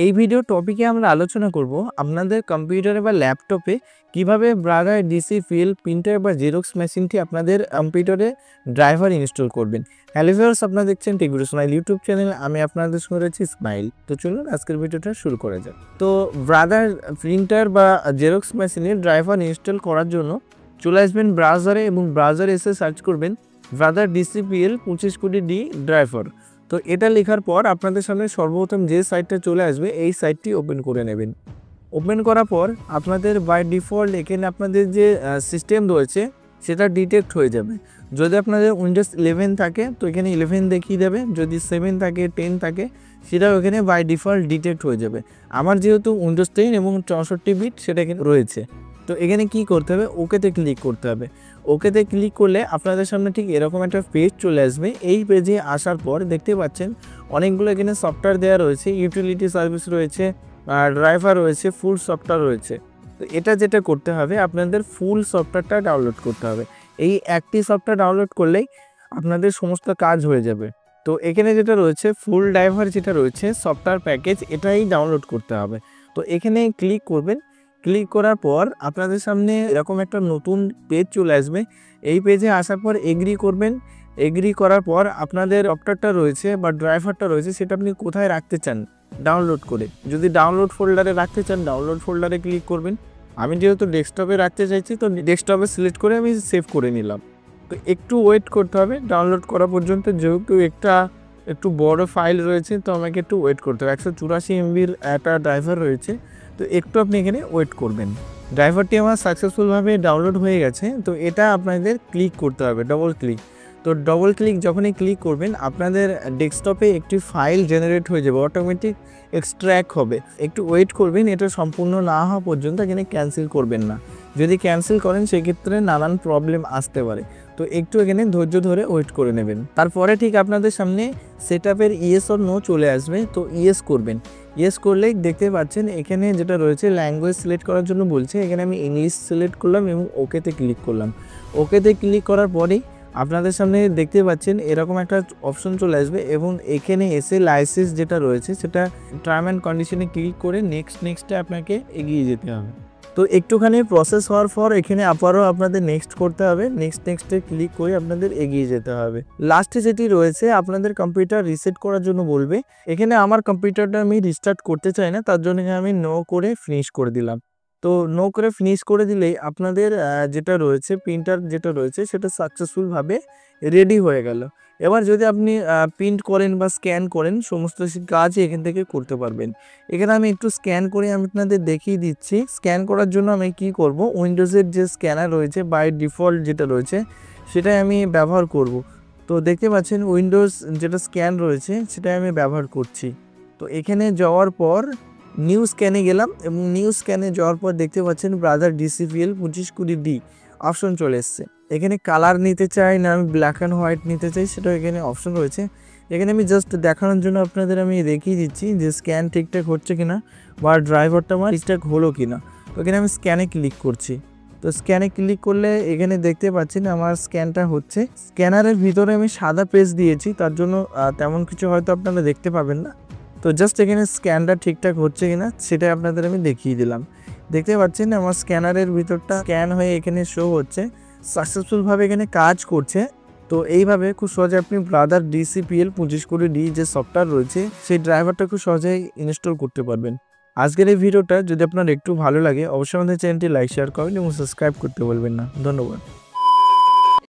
এই ভিডিও টপিকে আমরা আলোচনা করব আপনাদের কম্পিউটারে বা ল্যাপটপে কিভাবে ব্রাদার ডিসি ফিল প্রিন্টার বা জেরক্স মেশিনটি আপনাদের কম্পিউটারে ড্রাইভার ইনস্টল করবেন। হ্যালো ভিউয়ার্স, আপনারা দেখছেন টেকগুরু স্মাইল ইউটিউব চ্যানেল। আমি আপনাদের সঙ্গে রয়েছি স্মাইল। তো চলুন আজকের ভিডিওটা শুরু করা যাক। তো ব্রাদার প্রিন্টার বা জেরক্স মেশিনের ড্রাইভার ইনস্টল করার জন্য চলে আসবেন ব্রাউজারে এবং ব্রাউজারে এসে সার্চ করবেন ব্রাদার ডিসিপিএল 2520D ড্রাইভার। তো এটা লেখার পর আপনাদের সামনে সর্বপ্রথম যে সাইটটা চলে আসবে এই সাইটটি ওপেন করে নেবেন। ওপেন করার পর আপনাদের বাই ডিফল্ট এখানে আপনাদের যে সিস্টেম রয়েছে সেটা ডিটেক্ট হয়ে যাবে। যদি আপনাদের উইন্ডোজ 11 থাকে তো এখানে 11 দেখিয়ে দেবে, যদি 7 থাকে 10 থাকে সেটাও এখানে বাই ডিফল্ট ডিটেক্ট হয়ে যাবে। আমার যেহেতু উইন্ডোজ 10 এবং 64 বিট সেটা এখানে রয়েছে। তো এখানে কি করতে হবে, ওকেতে ক্লিক করতে হবে। ওকেতে ক্লিক করলে আপনাদের সামনে ঠিক এরকম একটা পেজ চলে আসবে। এই পেজে আসার পর দেখতে পাচ্ছেন অনেকগুলো এখানে সফটওয়্যার দেওয়া রয়েছে, ইউটিলিটি সার্ভিস রয়েছে, ড্রাইভার রয়েছে, ফুল সফটওয়্যার রয়েছে। তো এটা যেটা করতে হবে, আপনাদের ফুল সফটওয়্যারটা ডাউনলোড করতে হবে। এই একটি সফটওয়্যার ডাউনলোড করলেই আপনাদের সমস্ত কাজ হয়ে যাবে। তো এখানে যেটা রয়েছে ফুল ড্রাইভার যেটা রয়েছে সফটওয়্যার প্যাকেজ, এটাই ডাউনলোড করতে হবে। তো এখানে ক্লিক করবেন। ক্লিক করার পর আপনাদের সামনে এরকম একটা নতুন পেজ চলে আসবে। এই পেজে আসার পর এগ্রি করবেন। এগ্রি করার পর আপনাদের সফটওয়্যারটা রয়েছে বা ড্রাইভারটা রয়েছে সেটা আপনি কোথায় রাখতে চান ডাউনলোড করে। যদি ডাউনলোড ফোল্ডারে রাখতে চান ডাউনলোড ফোল্ডারে ক্লিক করবেন। আমি যেহেতু ডেস্কটপে রাখতে চাইছি তো ডেস্কটপে সিলেক্ট করে আমি সেভ করে নিলাম। তো একটু ওয়েট করতে হবে ডাউনলোড করা পর্যন্ত, যেহেতু একটু বড় ফাইল রয়েছে তো আমাকে একটু ওয়েট করতে হবে। 184 MBর একটা ড্রাইভার রয়েছে, তো একটু আপনি এখানে ওয়েট করবেন। ড্রাইভারটি আমার সাকসেসফুলভাবে ডাউনলোড হয়ে গেছে। তো এটা আপনাদের ক্লিক করতে হবে, ডবল ক্লিক। তো ডবল ক্লিক যখনই ক্লিক করবেন আপনাদের ডেস্কটপে একটি ফাইল জেনারেট হয়ে যাবে, অটোমেটিক এক্সট্র্যাক্ট হবে। একটু ওয়েট করবেন, এটা সম্পূর্ণ না হওয়া পর্যন্ত এখানে ক্যান্সেল করবেন না। যদি ক্যান্সেল করেন সেক্ষেত্রে নানান প্রবলেম আসতে পারে। তো একটু এখানে ধৈর্য ধরে ওয়েট করে নেবেন। তারপরে ঠিক আপনাদের সামনে সেটআপের ইয়েস অর নো চলে আসবে। তো ইয়েস করবেন। ইয়েস করলেই দেখতে পাচ্ছেন এখানে যেটা রয়েছে ল্যাঙ্গুয়েজ সিলেক্ট করার জন্য বলছে, এখানে আমি ইংলিশ সিলেক্ট করলাম এবং ওকেতে ক্লিক করলাম। ওকেতে ক্লিক করার পরেই আপনাদের সামনে দেখতে পাচ্ছেন এরকম একটা অপশন চলে আসবে এবং এখানে এসে লাইসেন্স যেটা রয়েছে সেটা টার্ম অ্যান্ড কন্ডিশনে ক্লিক করে নেক্সটে আপনাকে এগিয়ে যেতে হবে। তো একটুখানি প্রসেস হওয়ার পর এখানে আবারও আপনাদের নেক্সট করতে হবে। নেক্সটে ক্লিক করে আপনাদের এগিয়ে যেতে হবে। লাস্টে যেটি রয়েছে আপনাদের কম্পিউটার রিসেট করার জন্য বলবে। এখানে আমার কম্পিউটারটা আমি রিস্টার্ট করতে চাই না, তার জন্য আমি নো করে ফিনিশ করে দিলাম। তো নো করে ফিনিশ করে দিলেই আপনাদের যেটা রয়েছে প্রিন্টার যেটা রয়েছে সেটা সাকসেসফুলভাবে রেডি হয়ে গেল। এবার যদি আপনি প্রিন্ট করেন বা স্ক্যান করেন সমস্ত কাজই এখান থেকে করতে পারবেন। এখানে আমি একটু স্ক্যান করে আমি আপনাদের দেখিয়ে দিচ্ছি। স্ক্যান করার জন্য আমি কি করব, উইন্ডোজের যে স্ক্যানার রয়েছে বাই ডিফল্ট যেটা রয়েছে সেটাই আমি ব্যবহার করব। তো দেখতে পাচ্ছেন উইন্ডোজ যেটা স্ক্যান রয়েছে সেটাই আমি ব্যবহার করছি। তো এখানে যাওয়ার পর নিউ স্ক্যানে গেলাম এবং নিউ স্ক্যানে যাওয়ার পর দেখতে পাচ্ছেন ব্রাদার ডিসিপিএল 2520D অপশন চলে এসছে। এখানে কালার নিতে চাই না আমি ব্ল্যাক অ্যান্ড হোয়াইট নিতে চাই সেটাও এখানে অপশন রয়েছে। এখানে আমি জাস্ট দেখানোর জন্য আপনাদের আমি দেখিয়ে দিচ্ছি যে স্ক্যান ঠিকঠাক হচ্ছে কিনা বা ড্রাইভারটা আমার ঠিকঠাক হলো কিনা। তো এখানে আমি স্ক্যানে ক্লিক করছি। তো স্ক্যানে ক্লিক করলে এখানে দেখতে পাচ্ছেন আমার স্ক্যানটা হচ্ছে। স্ক্যানারের ভিতরে আমি সাদা পেজ দিয়েছি, তার জন্য তেমন কিছু হয়তো আপনারা দেখতে পাবেন না। তো জাস্ট এখানে স্ক্যানটা ঠিকঠাক হচ্ছে কিনা সেটাই আপনাদের আমি দেখিয়ে দিলাম। দেখতে পাচ্ছেন আমার স্ক্যানারের ভিতরটা স্ক্যান হয়ে এখানে শো হচ্ছে, সাকসেসফুলভাবে এখানে কাজ করছে। তো এইভাবে খুব সহজে আপনি ব্রাদার ডিসিপিএল 2520D যে সফটওয়্যার রয়েছে সেই ড্রাইভারটা খুব সহজেই ইনস্টল করতে পারবেন। আজকের এই ভিডিওটা যদি আপনার একটু ভালো লাগে অবশ্যই আমাদের চ্যানেলটি লাইক, শেয়ার, কমেন্ট এবং সাবস্ক্রাইব করতে বলবেন না। ধন্যবাদ।